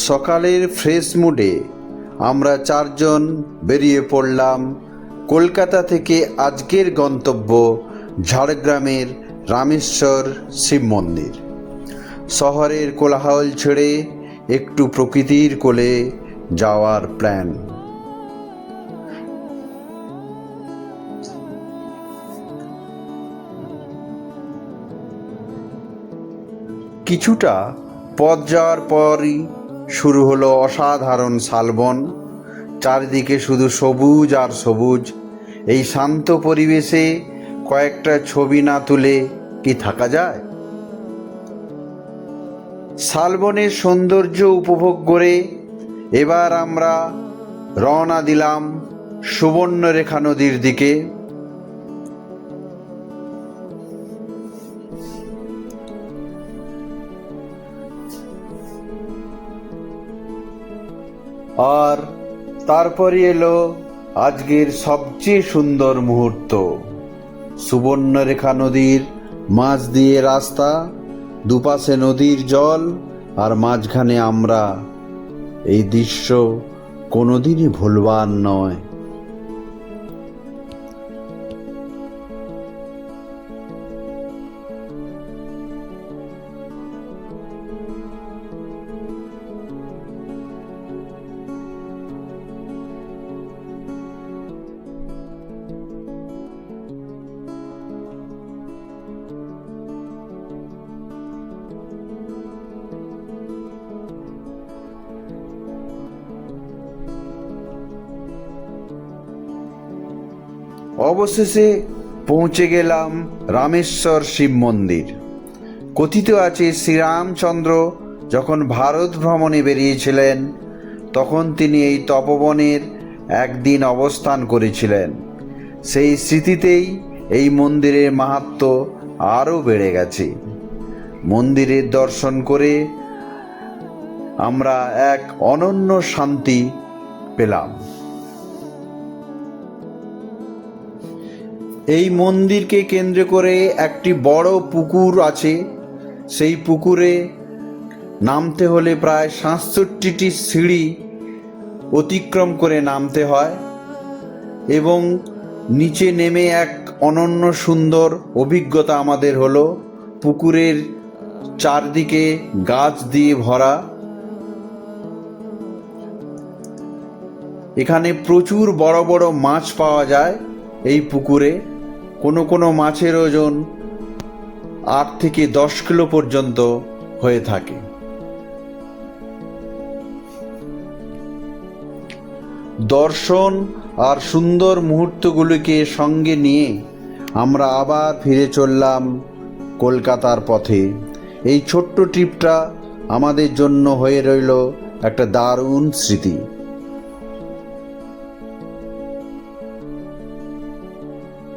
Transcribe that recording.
সকালের ফ্রেশ মুডে আমরা চারজন বেরিয়ে পড়লাম কলকাতা থেকে আজকের গন্তব্য ঝাড়গ্রামের রামেশ্বর শিব মন্দির। শহরের কোলাহল ছেড়ে একটু প্রকৃতির কোলে যাওয়ার প্ল্যান। কিছুটা পথ যাওয়ার পরই শুরু হলো অসাধারণ শালবন। চারিদিকে শুধু সবুজ আর সবুজ। এই শান্ত পরিবেশে কয়েকটা ছবি না তুলে কি থাকা যায়? শালবনের সৌন্দর্য উপভোগ করে এবার আমরা রওনা দিলাম সুবর্ণরেখা নদীর দিকে। আর তারপরে এলো আজকের সবচেয়ে সুন্দর মুহূর্ত। সুবর্ণরেখা নদীর মাঝ দিয়ে রাস্তা, দুপাশে নদীর জল আর মাঝখানে আমরা। এই দৃশ্য কোনোদিনই ভুলবার নয়। অবশেষে পৌঁছে গেলাম রামেশ্বর শিব মন্দির। কথিত আছে শ্রীরামচন্দ্র যখন ভারত ভ্রমণে বেরিয়েছিলেন তখন তিনি এই তপবনের একদিন অবস্থান করেছিলেন। সেই স্মৃতিতেই এই মন্দিরের মাহাত্ম্য আরও বেড়ে গেছে। মন্দিরের দর্শন করে আমরা এক অনন্য শান্তি পেলাম। এই মন্দিরকে কেন্দ্র করে একটি বড় পুকুর আছে। সেই পুকুরে নামতে হলে প্রায় ৬৭টি সিঁড়ি অতিক্রম করে নামতে হয় এবং নিচে নেমে এক অনন্য সুন্দর অভিজ্ঞতা আমাদের হলো। পুকুরের চারদিকে গাছ দিয়ে ভরা। এখানে প্রচুর বড় বড় মাছ পাওয়া যায় এই পুকুরে। কোনো কোনো মাছের ওজন ৮ থেকে ১০ কিলো পর্যন্ত হয়ে থাকে। দর্শন আর সুন্দর মুহূর্তগুলিকে সঙ্গে নিয়ে আমরা আবার ফিরে চললাম কলকাতার পথে। এই ছোট্ট ট্রিপটা আমাদের জন্য হয়ে রইল একটা দারুণ স্মৃতি।